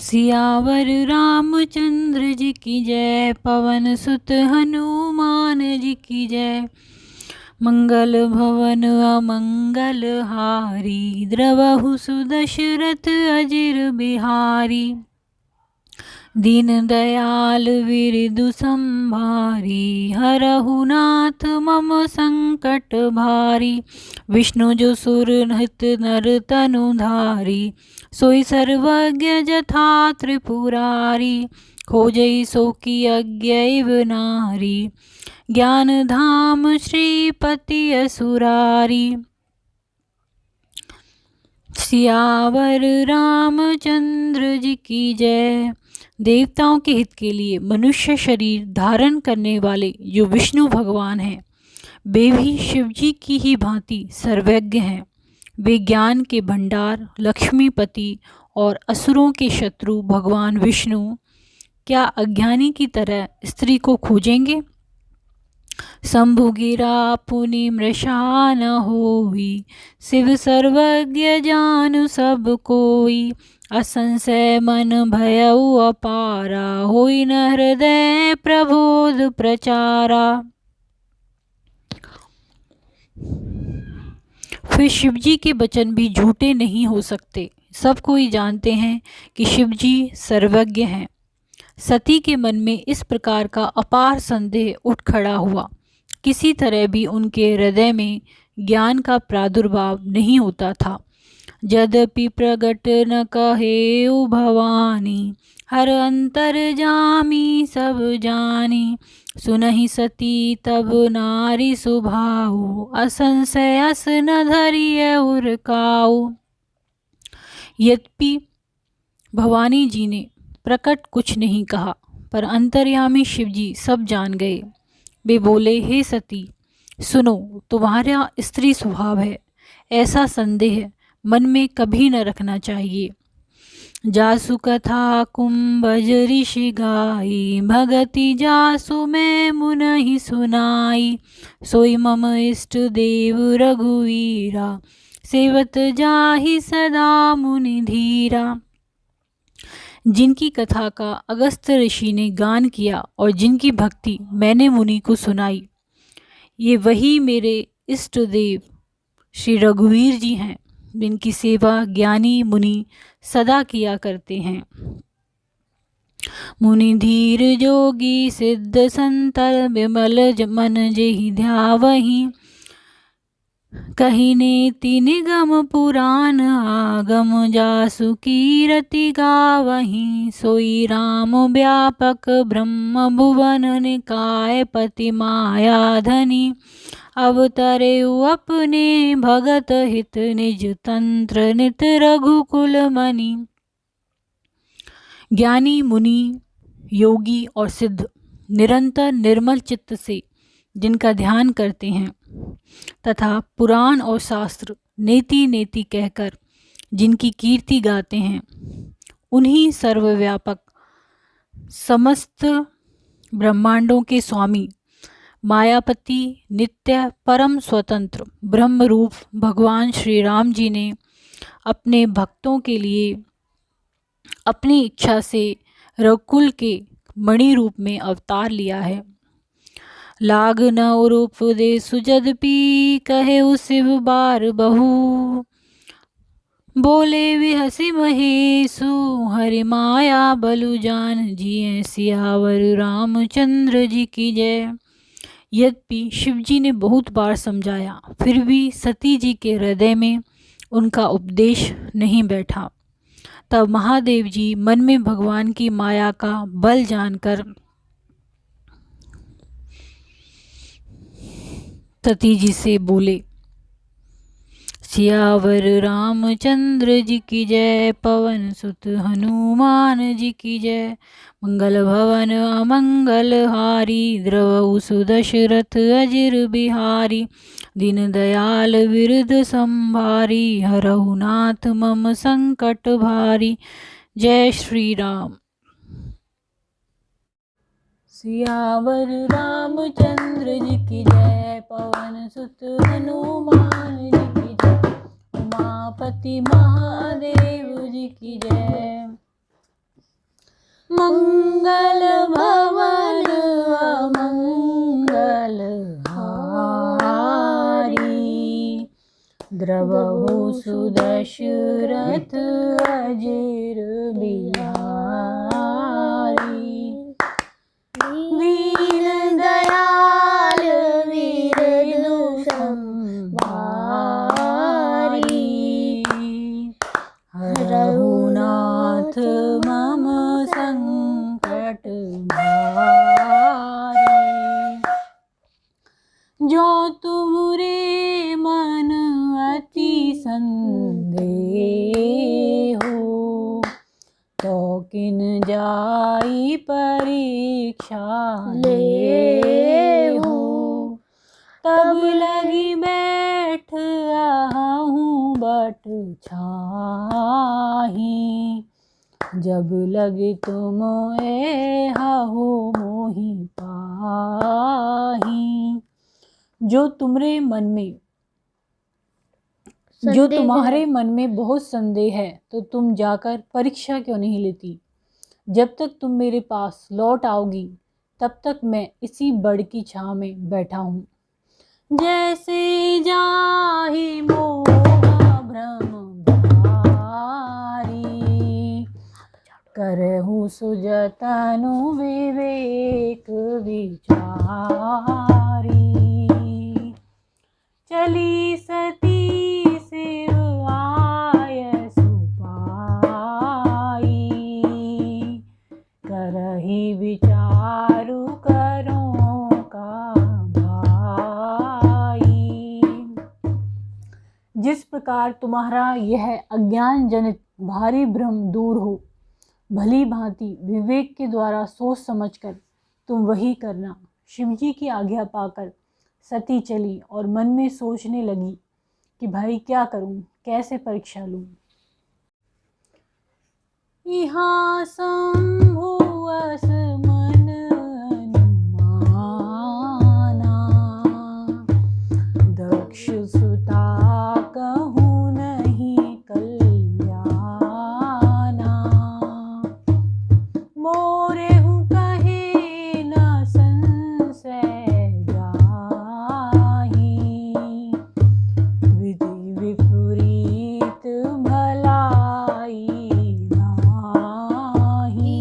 सियावर रामचंद्र जी की जय, पवन सुत हनुमान जी की जय। मंगल भवन अमंगल हारी, द्रवहु सुदशरथ अजिर बिहारी। दीन दयाल विरदु संभारी, हरहु नाथ मम संकट भारी। विष्णु जो सुर हित नर तनु धारी, सोई सर्वज्ञ जथा त्रिपुरारी। खोजई सो की अज्ञैव नारी, ज्ञान धाम श्रीपति असुरारी। सियावर रामचंद्र जी की जय। देवताओं के हित के लिए मनुष्य शरीर धारण करने वाले जो विष्णु भगवान हैं, वे भी शिव जी की ही भांति सर्वज्ञ हैं। वे ज्ञान के भंडार, लक्ष्मीपति और असुरों के शत्रु भगवान विष्णु क्या अज्ञानी की तरह स्त्री को खोजेंगे? शंभु गिरा पुनि मृषा न होई, शिव सर्वज्ञ जानु सब कोई। असंशय मन भयउ अपारा, होई न हृदय प्रबोध प्रचारा। फिर शिव जी के वचन भी झूठे नहीं हो सकते। सब कोई जानते हैं कि शिव जी सर्वज्ञ हैं। सती के मन में इस प्रकार का अपार संदेह उठ खड़ा हुआ। किसी तरह भी उनके हृदय में ज्ञान का प्रादुर्भाव नहीं होता था। यद्यपि प्रगट न कहेउ भवानी, हर अंतर जामी सब जानी। सुनहि सती तब नारी सुभाऊ, असंशय अस न धरिय उर काऊ। यद्यपि भवानी जी ने प्रकट कुछ नहीं कहा, पर अंतर्यामी शिवजी सब जान गए। वे बोले, हे सती सुनो, तुम्हारा स्त्री स्वभाव है, ऐसा संदेह मन में कभी न रखना चाहिए। जासु कथा कुंभज ऋषि गाई, भगति जासु मैं मुनहि सुनाई। सोई मम इष्ट देव रघुवीरा, सेवत जाहि सदा मुनि धीरा। जिनकी कथा का अगस्त ऋषि ने गान किया और जिनकी भक्ति मैंने मुनि को सुनाई, ये वही मेरे इष्ट देव श्री रघुवीर जी हैं, जिनकी सेवा ज्ञानी मुनि सदा किया करते हैं। मुनि धीर जोगी सिद्ध संतर, विमल मन जेहि ध्यावहि। कही नेति निगम पुराण, आगम जासु कीरति गावहि। सोई राम व्यापक ब्रह्म भुवन, निकाय पति माया धनी। अवतरेउ अपने भगत हित, निज तंत्र नित रघुकुल मनि। ज्ञानी मुनि योगी और सिद्ध निरंतर निर्मल चित्त से जिनका ध्यान करते हैं तथा पुराण और शास्त्र नेति नेति कहकर जिनकी कीर्ति गाते हैं, उन्हीं सर्वव्यापक समस्त ब्रह्मांडों के स्वामी मायापति नित्य परम स्वतंत्र ब्रह्म रूप भगवान श्री राम जी ने अपने भक्तों के लिए अपनी इच्छा से रघुकुल के मणि रूप में अवतार लिया है। लाग न रूप दे सुजदपि, कहे शिव बार बहु। बोले विहसी महेशु, हरि माया बलु जान जिए। सियावर रामचंद्र जी की जय। यद्यपि शिव जी ने बहुत बार समझाया, फिर भी सती जी के हृदय में उनका उपदेश नहीं बैठा। तब महादेव जी मन में भगवान की माया का बल जानकर सती जी से बोले, सियावर रामचंद्र जी की जय, पवन सुत हनुमान जी की जय। मंगल भवन अमंगल हारी, द्रवहु सुदशरथ अजिर बिहारी। दीन दयाल विरद संभारी, हरहु नाथ मम संकट भारी। जय श्री राम। सियावर रामचंद्र जी की जय, पवन सुत हनुमान जी की जय। उमापति महादेव जी की जय। मंगल भवन अमंगल हारी। द्रवहु सुदशरथ अजिर बिहारी। दीन दयाल विरधु संभारी। हरहु नाथ मम संकट भारी। जो तुमरे मन अति संदेह हो, तो किन जाई परीक्षा ले हो। तब लगी बैठ आहूँ बट छाही। जब लगे तुम हाहो मोहि पाही। जो तुम्हारे मन में बहुत संदेह है, तो तुम जाकर परीक्षा क्यों नहीं लेती। जब तक तुम मेरे पास लौट आओगी, तब तक मैं इसी बड़ की छाँव में बैठा हूँ। जैसे जाहि मोह भ्रम भारी। करहु सुजतनु विवेक विचारी। चली सती शिव आयसु पाई। करहि विचारु करों का भाई। जिस प्रकार तुम्हारा यह अज्ञान जनित भारी भ्रम दूर हो, भली भांति विवेक के द्वारा सोच समझकर तुम वही करना। शिवजी की आज्ञा पाकर सती चली और मन में सोचने लगी कि भाई क्या करूं, कैसे परीक्षा लूं। यहाँ संभुअस मन अनुमाना। दक्ष सुता कहूँ नहीं कल्याणा। मोरे हूँ कहे न संशय जाहि। विधि विपरीत भलाई नाही।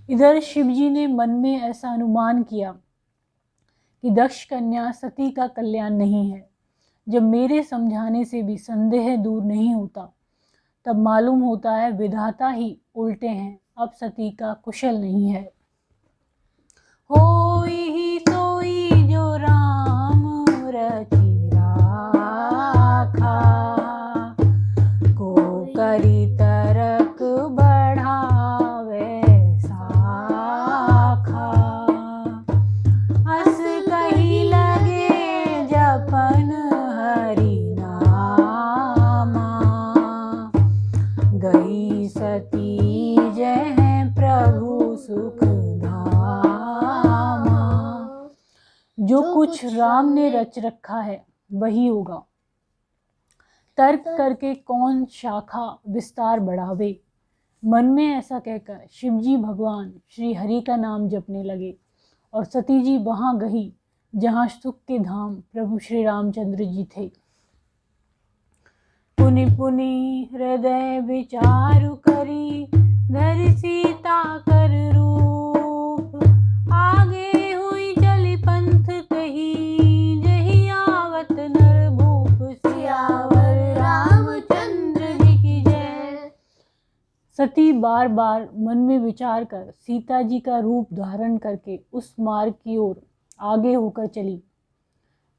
इधर शिवजी ने मन में ऐसा अनुमान किया कि दक्ष कन्या सती का कल्याण नहीं है। जब मेरे समझाने से भी संदेह दूर नहीं होता, तब मालूम होता है विधाता ही उल्टे हैं, अब सती का कुशल नहीं है। होई ही सोई जो राम रचि राखा। को करी तरक बढ़ावे साखा। हस कही लगे जपन हरि नामा। गई सती जह प्रभु सुख धामा। जो कुछ राम ने रच रखा है वही होगा। तर्क करके कौन शाखा विस्तार बढ़ावे। मन में ऐसा कहकर शिवजी भगवान श्री हरि का नाम जपने लगे और सती जी वहां गई जहां सुख के धाम प्रभु श्री रामचंद्र जी थे। पुनि पुनि हृदय विचारु करी। धरि सीता कर रूप। आगे हुई चली पंथ कही। जही आवत नर भूप। सियावर रामचंद्र जी की जय। सती बार बार मन में विचार कर सीता जी का रूप धारण करके उस मार्ग की ओर आगे होकर चली,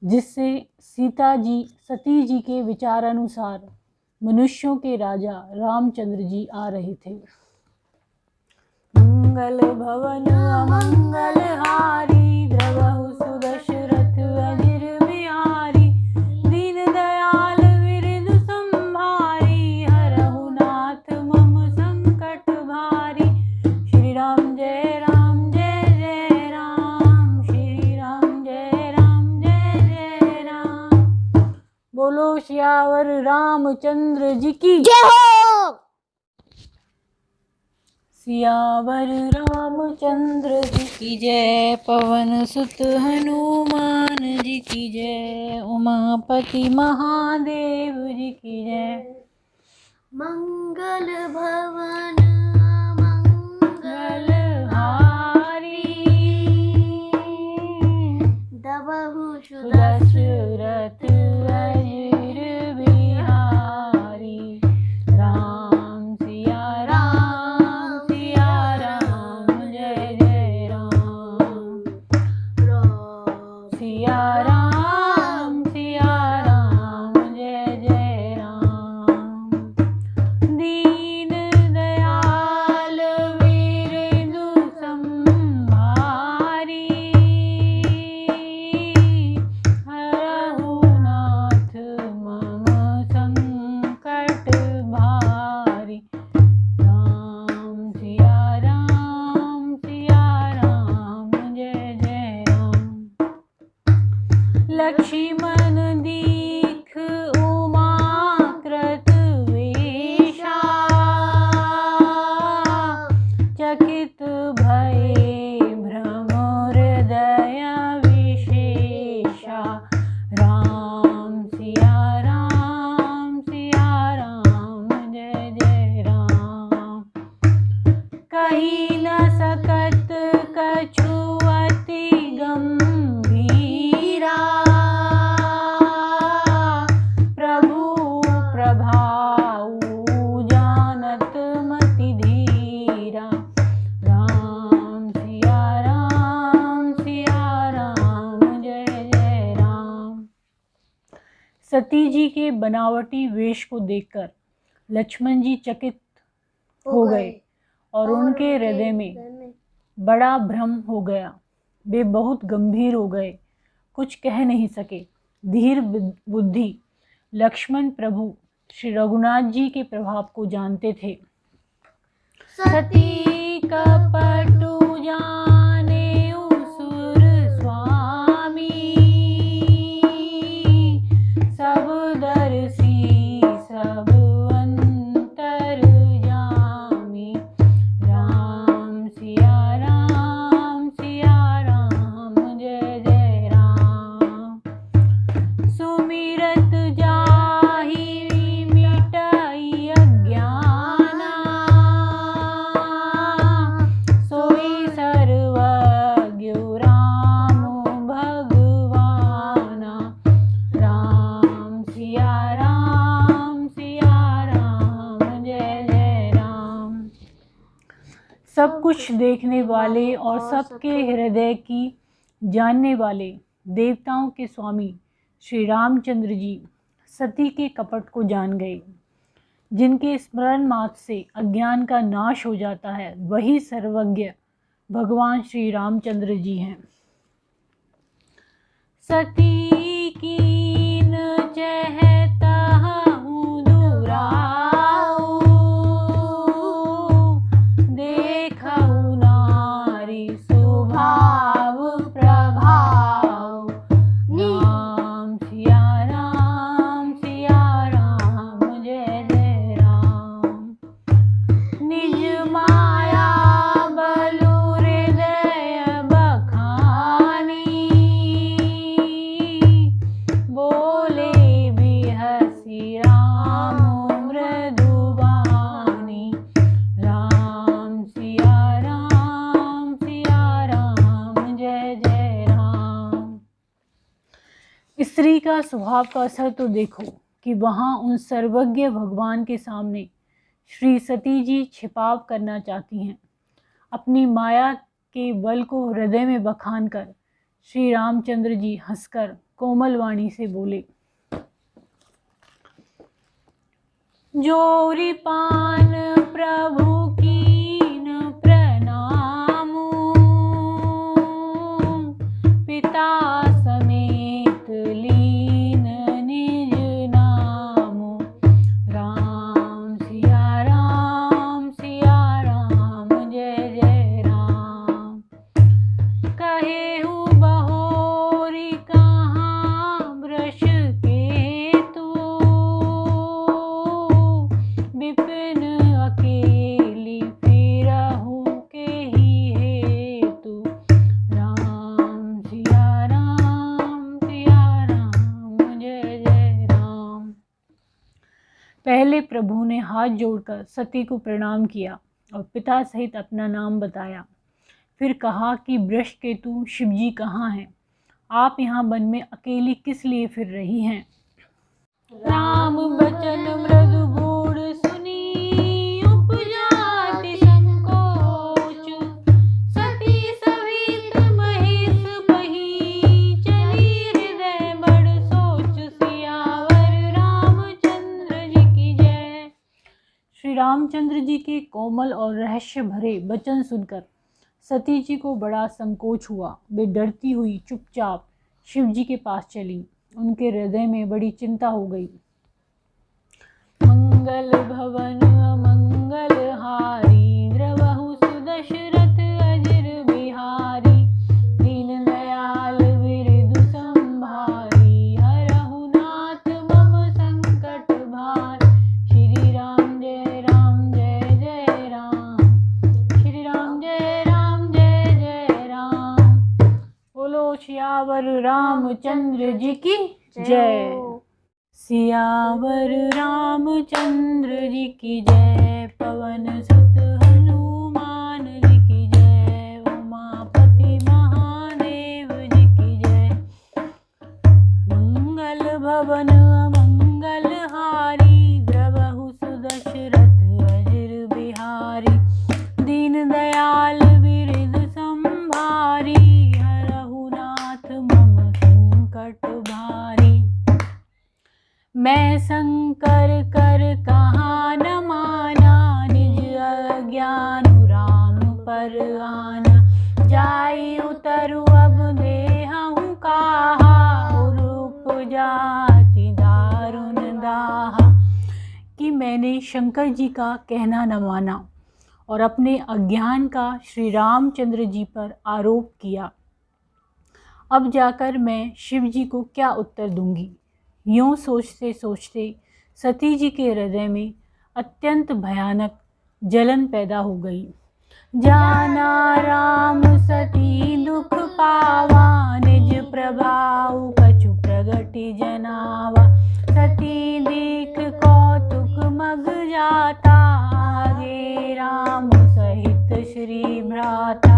जिससे सती जी के विचारानुसार मनुष्यों के राजा रामचंद्र जी आ रहे थे। मंगल भवन अमंगल हारी। द्रवहु सुदशरथ अजिर बिहारी। दीन दयाल विरधु संभारी। हरहु नाथ मम संकट भारी। श्री राम जय राम जय जय राम। श्री राम जय राम जय जय राम। बोलो सियावर रामचंद्र जी की जय हो। सियावर रामचंद्र जी की जय, पवन सुत हनुमान जी की जय, उमापति महादेव जी की जय। मंगल भवन मंगल हारी, दबहु दशरथ अजीर बिहारी, राम सिया राम जय जय राम, सिया राम जय जय राम। दीन दयाल वीरेंदु संहारी, हरहु नाथ मम संकट भारी, राम सिया राम जय जय राम। लक्ष्मण दीख उमा कृत वेशा, चकित भये भ्रम हृदय विशेषा, राम सिया राम जय जय राम। कहीं न सकत कछु अति गंभीरा, प्रभु प्रभाऊ जानत मति धीरा, राम सिया राम जय जय राम। सती जी के बनावटी वेश को देखकर लक्ष्मण जी चकित हो गए और उनके हृदय में बड़ा भ्रम हो गया। वे बहुत गंभीर हो गए, कुछ कह नहीं सके। धीर बुद्धि लक्ष्मण प्रभु श्री रघुनाथ जी के प्रभाव को जानते थे। सती कपटु जाने सुर स्वामी, सब दर्शी सब अंतर जामी, राम सिया राम जय जय राम। सुमिरत जाहि मिटाई अज्ञाना, सोई सर्वज्ञ राम भगवाना, राम सिया राम जय जय राम। सब कुछ देखने वाले और सबके हृदय की जानने वाले देवताओं के स्वामी श्री रामचंद्र जी सती के कपट को जान गए। जिनके स्मरण मात्र से अज्ञान का नाश हो जाता है, वही सर्वज्ञ भगवान श्री रामचंद्र जी हैं। सती कीन चहतहु दुराऊ, देखहु नारी स्वभाव प्रभाव, राम सिया राम जय जय राम। निज माया बलु हृदय बखानी, बोले बिहसी राम मृदुबानी, राम सिया राम जय जय राम। स्त्री का स्वभाव का असर तो देखो कि वहाँ उन सर्वज्ञ भगवान के सामने श्री सती जी छिपाव करना चाहती हैं। अपनी माया के बल को हृदय में बखान कर श्री रामचंद्र जी हंसकर कोमल वाणी से बोले, जोरी पान प्रभु कीन प्रणामु, पिता समेत लीन निज नामु, राम सिया राम जय जय राम। कहेहु बहोरी कहाँ वृष के तू, विपिन हाथ जोड़कर सती को प्रणाम किया और पिता सहित अपना नाम बताया। फिर कहा कि वृषकेतु शिवजी कहाँ हैं? आप यहाँ वन में अकेली किस लिए फिर रही हैं? राम बचन मृदु गूढ़ सुनी उपजाति संकोच, सती सवित महेश बही चली हृदय बड़ सोच, सियावर रामचंद्र जी की जय। श्री रामचंद्र जी के कोमल और रहस्य भरे वचन सुनकर सती जी को बड़ा संकोच हुआ। वे डरती हुई चुपचाप शिव जी के पास चली। उनके हृदय में बड़ी चिंता हो गई। मंगल भवन अमंगल हारी, द्रवहु सुदशरथ अजिर बिहारी, दीन दयाल विरधु संभारी, हरहु नाथ मम संकट भार। श्री राम जय राम जय जय राम, श्री राम जय राम जय जय राम। बोलो सियावर रामचंद्र जी की जय। सियावर रामचंद्र जी की जय, पवन सुत हनुमान जी की जय, उमापति महादेव जी की जय। मंगल भवन अमंगल हारी, द्रवहु सुदशरथ अजिर बिहारी, दीन दयाल विरधु संभारी, हरहु नाथ मम संकट भारी। मैं शंकर कर कहाँ न माना, निज अज्ञान राम पर आना, जाई उतरु अब देहु काहा, रूप जाति दारुण दाहा। कि मैंने शंकर जी का कहना न माना और अपने अज्ञान का श्री रामचंद्र जी पर आरोप किया। अब जाकर मैं शिव जी को क्या उत्तर दूंगी? यूँ सोचते सोचते सती जी के हृदय में अत्यंत भयानक जलन पैदा हो गई। जाना राम सती दुख पावा, निज प्रभाव कछु प्रगति जनावा, सती देख कौतुक मग जाता, आगे राम सहित श्री भ्राता।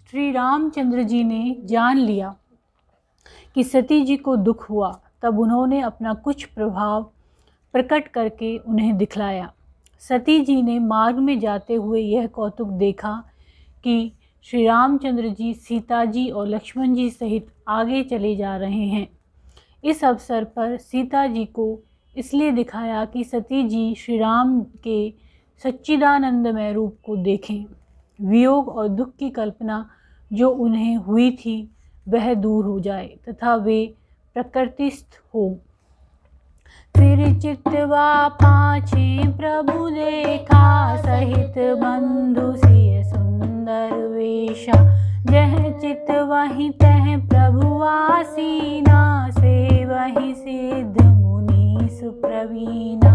श्री रामचंद्र जी ने जान लिया कि सती जी को दुख हुआ। तब उन्होंने अपना कुछ प्रभाव प्रकट करके उन्हें दिखलाया। सती जी ने मार्ग में जाते हुए यह कौतुक देखा कि श्री रामचंद्र जी सीता जी और लक्ष्मण जी सहित आगे चले जा रहे हैं। इस अवसर पर सीता जी को इसलिए दिखाया कि सती जी श्री राम के सच्चिदानंदमय रूप को देखें, वियोग और दुख की कल्पना जो उन्हें हुई थी वह दूर हो जाए तथा वे प्रकृतिस्थ हो। फिर चितवा पाछे प्रभु देखा, सहित बंधु सिय सुंदर वेशा, जह चित वही तह प्रभु आसीना, से वही सिद्ध मुनि सुप्रवीणा।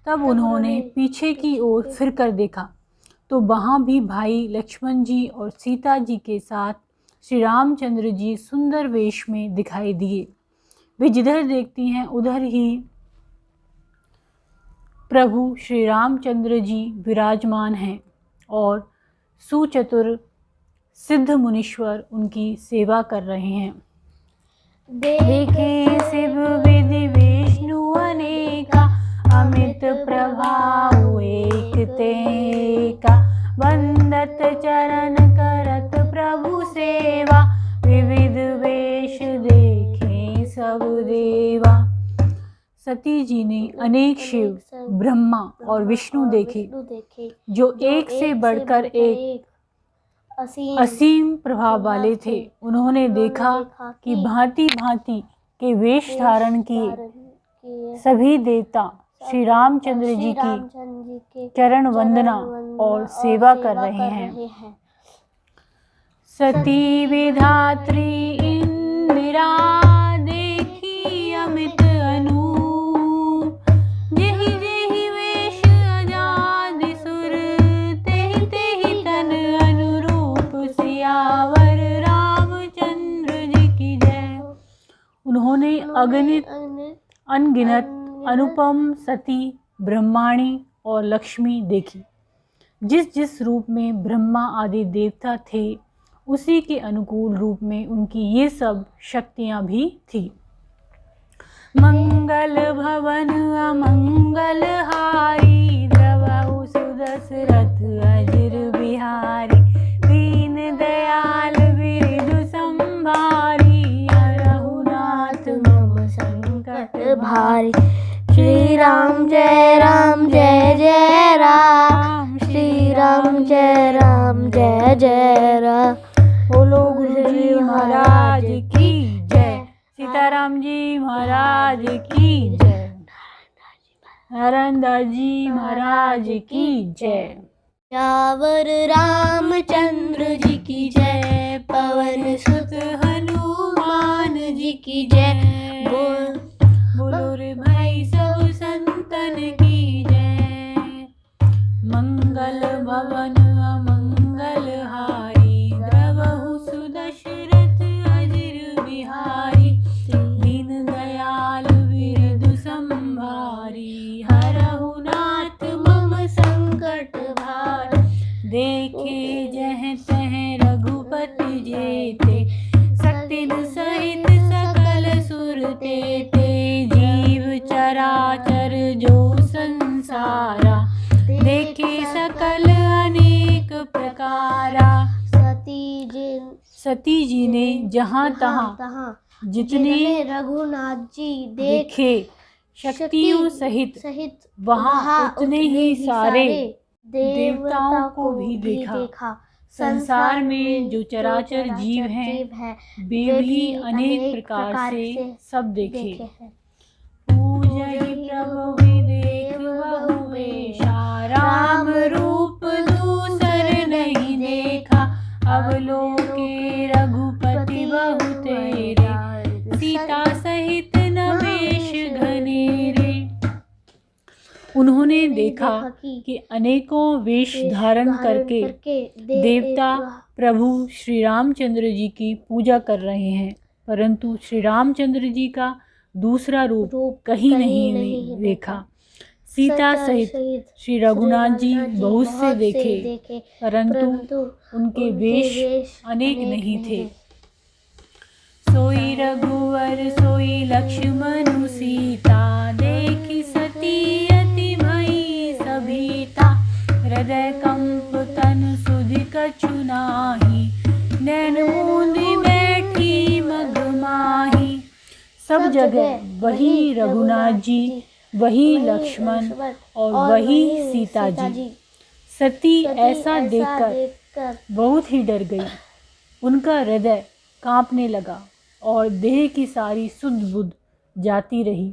तब उन्होंने पीछे की ओर फिर कर देखा तो वहाँ भी भाई लक्ष्मण जी और सीता जी के साथ श्री रामचंद्र जी सुंदर वेश में दिखाई दिए। वे जिधर देखती हैं उधर ही प्रभु श्री रामचंद्र जी विराजमान हैं और सुचतुर सिद्ध मुनीश्वर उनकी सेवा कर रहे हैं। देखे शिव विधि विष्णु अनेका, अमित प्रभाव एक तेका, वंदत चरण करत प्रभु सेवा, विविध वेश देखे सब देवा। सती जी ने अनेक शिव, ब्रह्मा और विष्णु देखे जो एक से बढ़कर एक असीम प्रभाव वाले थे। उन्होंने देखा कि भांति भांति के वेश धारण किए सभी देवता श्री रामचंद्र जी की चरण वंदना और सेवा कर रहे हैं। सती विधात्री इंदिरा देखी अमित अनूप, जेहि जेहि वेश अजादि सुर, तेहि तेहि तन अनुरूप, सियावर रामचंद्र जी की जय। उन्होंने अगणित अनगिनत अनुपम सती ब्रह्माणी और लक्ष्मी देखी। जिस जिस रूप में ब्रह्मा आदि देवता थे उसी के अनुकूल रूप में उनकी ये सब शक्तियाँ भी थी। मंगल भवन अमंगल हारी, द्रवहु सुदशरथ अजिर बिहारी, दीन दयाल बिरधु संभारी, हरहु नाथ मम संकट भारी। श्री राम जय राम जय जय राम, श्री राम जय राम जय जय राम। बोलो गुरु जी महाराज की जय, सीताराम जी महाराज की जय, नारायण जी महाराज की जय। यावर रामचंद्र जी की जय, पवन सुत हनुमान जी की जय। बोलो रे भाई सब संतन की जय। मंगल भवन अमंगल हारी, द्रवहु सुदशरथ अजिर बिहारी, दीन दयाल बिरधु संभारी, हरहु नाथ मम संकट भारी। देखे जह तह रघुपति जेते, शक्ति सहित सकल सुर तेते, जीव चराचर जो संसारा, देखे सकल अनेक प्रकारा। सती जी ने जहाँ तहाँ जितने रघुनाथ जी देखे शक्तियों सहित वहाँ उतने ही सारे देवताओं को भी देखा। संसार में जो चराचर जीव हैं वे भी अनेक प्रकार से सब देखे। पूजहि प्रभु देख बहु वेशा, राम रूप दूसर नहीं देखा, अवलोके रघुपति बहु तेरे, सीता सहित नवेश घनेरे। उन्होंने देखा कि अनेकों वेश धारण करके देवता प्रभु श्री रामचंद्र जी की पूजा कर रहे हैं, परंतु श्री रामचंद्र जी का दूसरा रूप कहीं नहीं देखा। सीता सहित श्री रघुनाथ जी बहुत से देखे, परंतु उनके वेश अनेक नहीं थे। सोई रघुवर सोई लक्ष्मण सीता, देखी सती अति भई सभीता, हृदय कंप तन सुधि कछु नाहि, नैन मूंदी बैठी मगमाही। सब जगह वही रघुनाथ जी, वही लक्ष्मण और वही सीता जी। सती ऐसा देखकर बहुत ही डर गई, उनका हृदय कांपने लगा और देह की सारी सुध बुध जाती रही।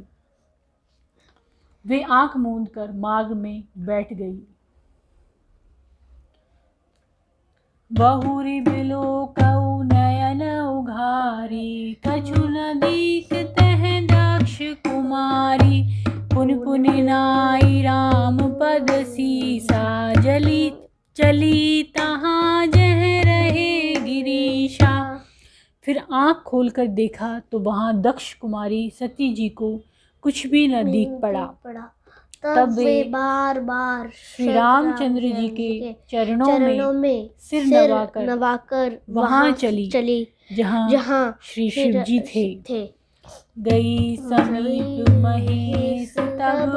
वे आंख मूंद कर मार्ग में बैठ गई। बहुरी बिलोकऊ नयन उघारी, कछु न दीखतह दक्ष कुमारी, पुन पुन नाई राम पद सीसा, जली चली तहाँ जह रहे गिरीशा। फिर आँख खोलकर देखा तो वहाँ दक्ष कुमारी सती जी को कुछ भी न दिख पड़ा। तब वे बार बार श्री रामचंद्र जी के चरणों में सिर नवाकर वहाँ चली जहाँ श्री शिव जी थे। गई समीप महेश तब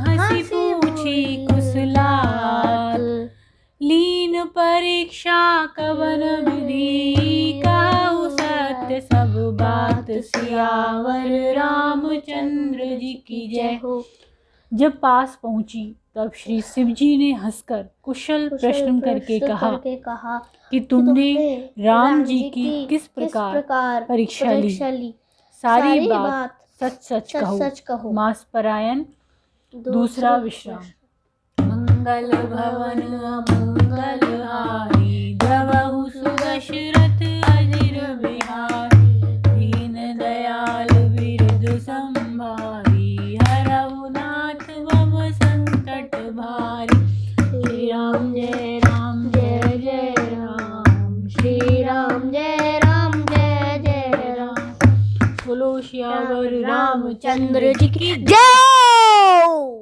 हंसी पूछी कुशलाल, लीन परीक्षा कवन विधि, कहु सत्य सब बात, सियावर रामचंद्र जी की जय हो। जब पास पहुंची तब श्री शिव जी ने हंसकर कुशल प्रश्न करके कहा कि तुमने राम जी की किस प्रकार परीक्षा ली, सारी बात सच कहो। मास परायण दूसरा विश्राम। मंगल भवन मंगल हारी, द्रवहु सुदशरथ अजिर बिहारी, दीन दयाल बिरधु संभारी, हरहु नाथ मम संकट भारी। श्री राम जय जय राम, श्री राम जय जय राम। बोलो श्यावर रामचंद्र जी की जय।